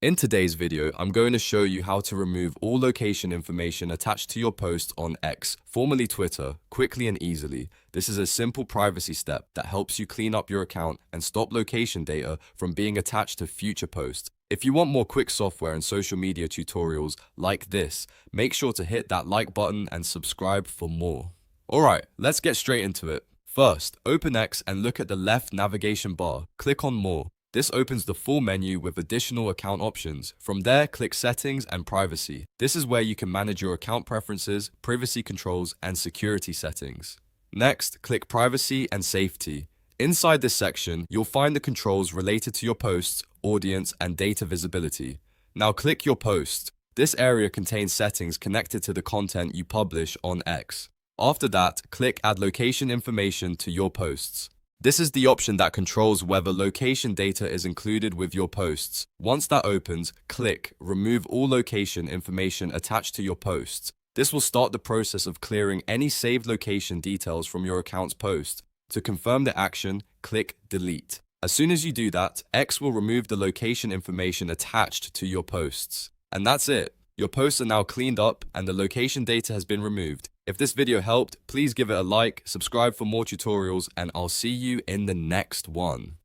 In today's video, I'm going to show you how to remove all location information attached to your post on X, formerly Twitter, quickly and easily. This is a simple privacy step that helps you clean up your account and stop location data from being attached to future posts. If you want more quick software and social media tutorials like this, make sure to hit that like button and subscribe for more. Alright, let's get straight into it. First, open X and look at the left navigation bar. Click on More. This opens the full menu with additional account options. From there, click Settings and Privacy. This is where you can manage your account preferences, privacy controls, and security settings. Next, click Privacy and Safety. Inside this section, you'll find the controls related to your posts, audience, and data visibility. Now click Your Post. This area contains settings connected to the content you publish on X. After that, click Add Location Information to your posts. This is the option that controls whether location data is included with your posts. Once that opens, click Remove all location information attached to your posts. This will start the process of clearing any saved location details from your account's post. To confirm the action, click Delete. As soon as you do that, X will remove the location information attached to your posts. And that's it. Your posts are now cleaned up and the location data has been removed. If this video helped, please give it a like, subscribe for more tutorials, and I'll see you in the next one.